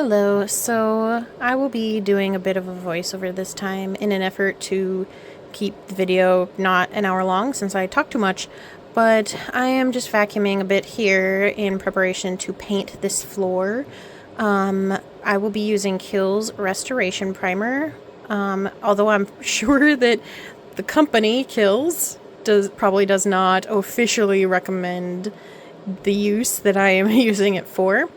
Hello, so I will be doing a bit of a voiceover this time in an effort to keep the video not an hour long since I talk too much, but I am just vacuuming a bit here in preparation to paint this floor. I will be using Kilz Restoration Primer, although I'm sure that the company Kilz probably does not officially recommend the use that I am using it for.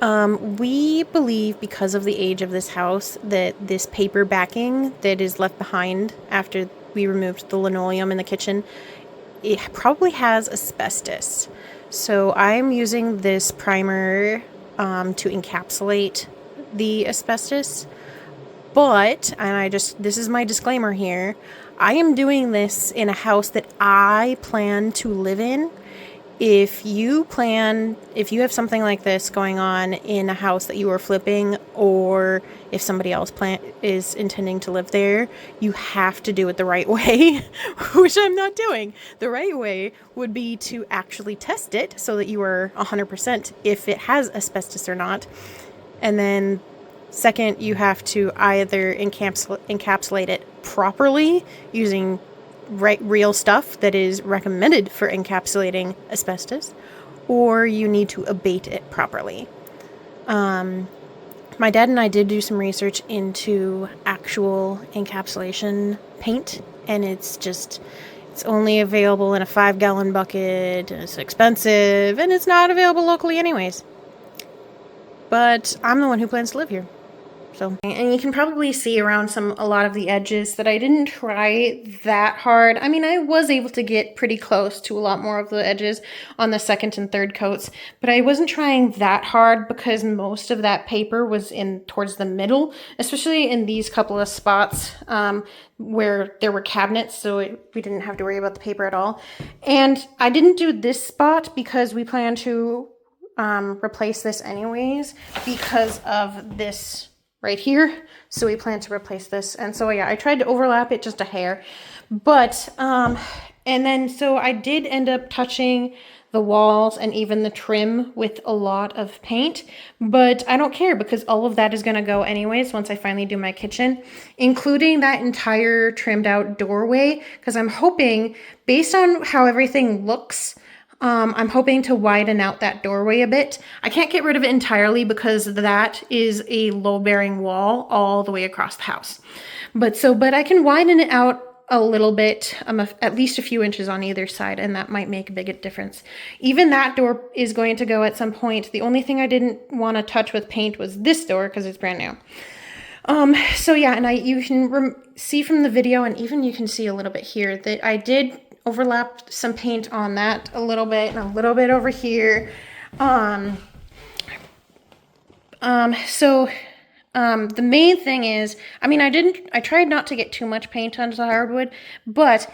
We believe, because of the age of this house, that this paper backing that is left behind after we removed the linoleum in the kitchen, it probably has asbestos. So I'm using this primer to encapsulate the asbestos. But, this is my disclaimer here, I am doing this in a house that I plan to live in. If you have something like this going on in a house that you are flipping, or if somebody else is intending to live there, you have to do it the right way, which I'm not doing. The right way would be to actually test it so that you are 100% if it has asbestos or not. And then second, you have to either encapsulate it properly using real stuff that is recommended for encapsulating asbestos, or you need to abate it properly. My dad and I did do some research into actual encapsulation paint, and it's only available in a 5-gallon bucket, and it's expensive, and it's not available locally anyways. But I'm the one who plans to live here. So, and you can probably see around a lot of the edges that I didn't try that hard. I mean, I was able to get pretty close to a lot more of the edges on the second and third coats, but I wasn't trying that hard because most of that paper was in towards the middle, especially in these couple of spots where there were cabinets, so we didn't have to worry about the paper at all. And I didn't do this spot because we plan to replace this anyways because of this right here. So we plan to replace this. And so yeah, I tried to overlap it just a hair. But, and then so I did end up touching the walls and even the trim with a lot of paint. But I don't care because all of that is going to go anyways once I finally do my kitchen, including that entire trimmed out doorway. Because I'm hoping, based on how everything looks, I'm hoping to widen out that doorway a bit. I can't get rid of it entirely because that is a low-bearing wall all the way across the house. But I can widen it out a little bit, at least a few inches on either side, and that might make a big difference. Even that door is going to go at some point. The only thing I didn't want to touch with paint was this door because it's brand new. So yeah, and you can see from the video, and even you can see a little bit here, that I did overlapped some paint on that a little bit and a little bit over here. The main thing is, I mean, I tried not to get too much paint onto the hardwood, but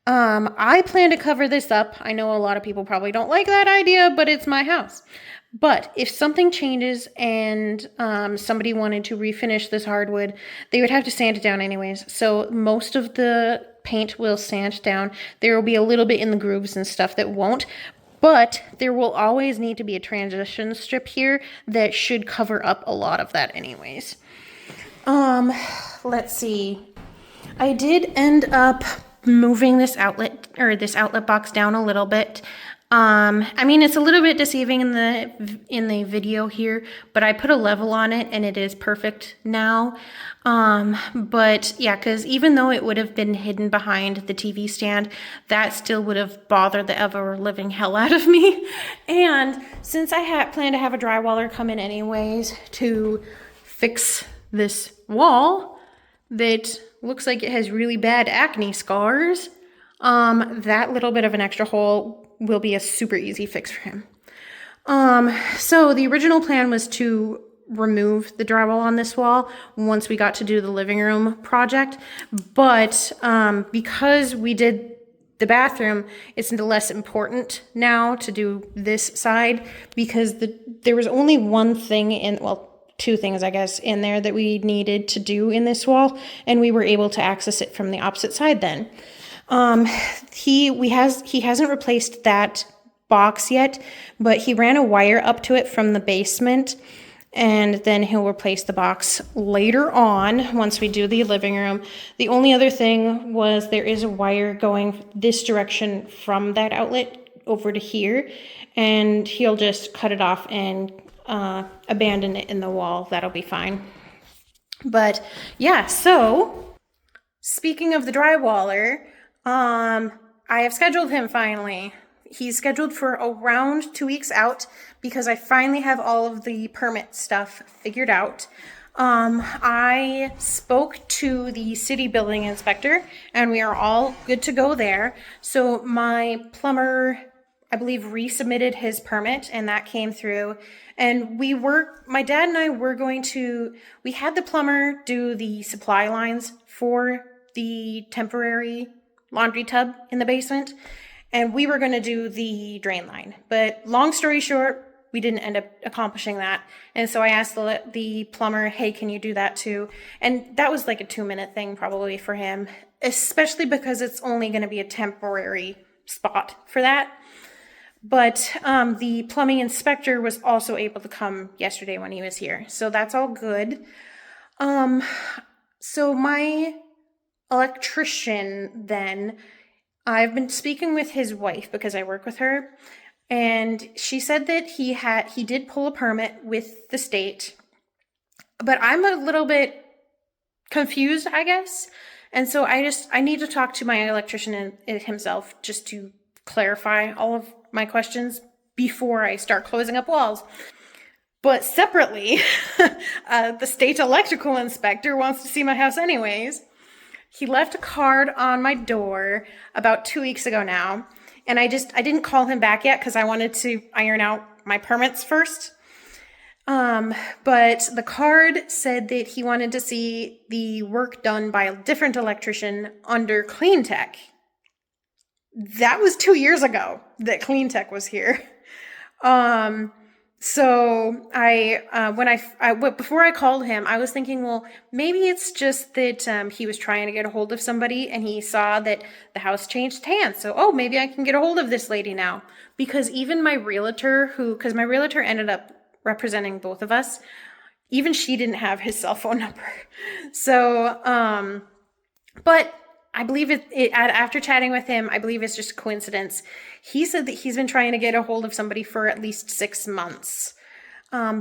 I plan to cover this up. I know a lot of people probably don't like that idea, but it's my house. But if something changes and somebody wanted to refinish this hardwood, they would have to sand it down anyways. So most of the paint will sand down. There will be a little bit in the grooves and stuff that won't, but there will always need to be a transition strip here that should cover up a lot of that anyways. Let's see. I did end up moving this outlet box down a little bit. I mean, it's a little bit deceiving in the video here, but I put a level on it and it is perfect now. But yeah, because even though it would have been hidden behind the TV stand, that still would have bothered the ever-living hell out of me. And since I had planned to have a drywaller come in anyways to fix this wall that looks like it has really bad acne scars, that little bit of an extra hole will be a super easy fix for him. So the original plan was to remove the drywall on this wall once we got to do the living room project, but because we did the bathroom, it's less important now to do this side because there was only one thing two things, I guess, in there that we needed to do in this wall, and we were able to access it from the opposite side then. He hasn't replaced that box yet, but he ran a wire up to it from the basement and then he'll replace the box later on once we do the living room. The only other thing was there is a wire going this direction from that outlet over to here, and he'll just cut it off and abandon it in the wall. That'll be fine. But yeah, so speaking of the drywaller, I have scheduled him finally. He's scheduled for around 2 weeks out because I finally have all of the permit stuff figured out. I spoke to the city building inspector and we are all good to go there. So my plumber, I believe, resubmitted his permit and that came through. And my dad and I were we had the plumber do the supply lines for the temporary laundry tub in the basement. And we were going to do the drain line. But long story short, we didn't end up accomplishing that. And so I asked the plumber, hey, can you do that too? And that was like a 2-minute thing probably for him, especially because it's only going to be a temporary spot for that. But the plumbing inspector was also able to come yesterday when he was here. So that's all good. So my electrician then, I've been speaking with his wife because I work with her, and she said that he did pull a permit with the state, but I'm a little bit confused, I guess. And so I need to talk to my electrician himself just to clarify all of my questions before I start closing up walls. But separately, the state electrical inspector wants to see my house anyways. He left a card on my door about 2 weeks ago now, and I didn't call him back yet because I wanted to iron out my permits first. But the card said that he wanted to see the work done by a different electrician under Clean Tech. That was 2 years ago that Clean Tech was here. So before I called him, I was thinking, well, maybe it's just that he was trying to get a hold of somebody and he saw that the house changed hands. So, maybe I can get a hold of this lady now. Because even my realtor because my realtor ended up representing both of us, even she didn't have his cell phone number. So, but I believe after chatting with him, I believe it's just coincidence. He said that he's been trying to get a hold of somebody for at least 6 months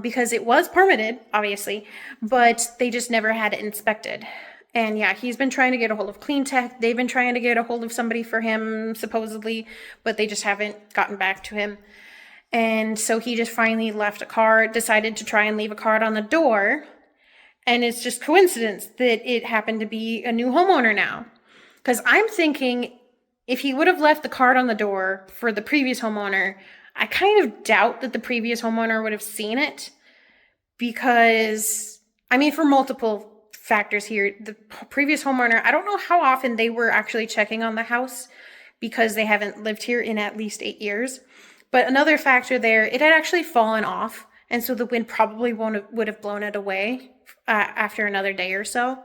because it was permitted, obviously, but they just never had it inspected. And yeah, he's been trying to get a hold of Clean Tech. They've been trying to get a hold of somebody for him, supposedly, but they just haven't gotten back to him. And so he just finally left a card, decided to try and leave a card on the door. And it's just coincidence that it happened to be a new homeowner now. Because I'm thinking if he would have left the card on the door for the previous homeowner, I kind of doubt that the previous homeowner would have seen it. Because, for multiple factors here, the previous homeowner, I don't know how often they were actually checking on the house because they haven't lived here in at least 8 years. But another factor there, it had actually fallen off. And so the wind probably would have blown it away after another day or so.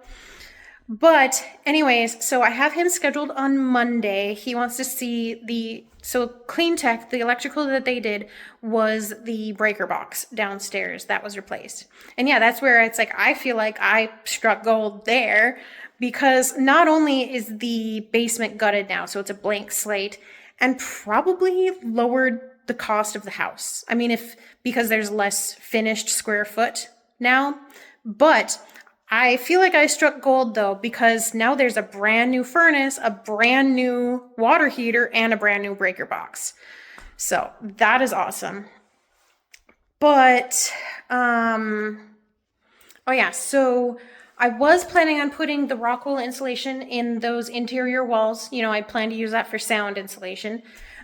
But anyways, so I have him scheduled on Monday. He wants to see so Clean Tech, the electrical that they did was the breaker box downstairs that was replaced. And yeah, that's where it's like, I feel like I struck gold there because not only is the basement gutted now, so it's a blank slate, and probably lowered the cost of the house. Because there's less finished square foot now, but I feel like I struck gold though, because now there's a brand new furnace, a brand new water heater, and a brand new breaker box. So that is awesome. But, so I was planning on putting the rock wool insulation in those interior walls. I plan to use that for sound insulation.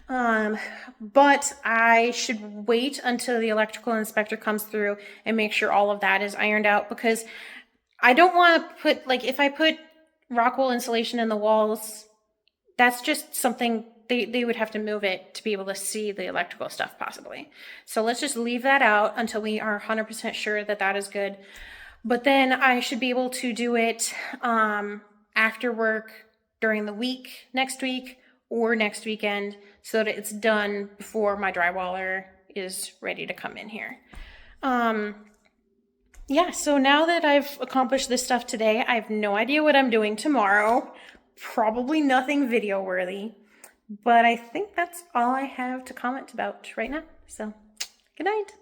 But I should wait until the electrical inspector comes through and make sure all of that is ironed out, because I don't want to put, if I put rock wool insulation in the walls, that's just something they would have to move it to be able to see the electrical stuff possibly. So let's just leave that out until we are 100% sure that that is good. But then I should be able to do it after work during the week, next week, or next weekend, so that it's done before my drywaller is ready to come in here. Yeah, so now that I've accomplished this stuff today, I have no idea what I'm doing tomorrow. Probably nothing video worthy. But I think that's all I have to comment about right now. So, good night.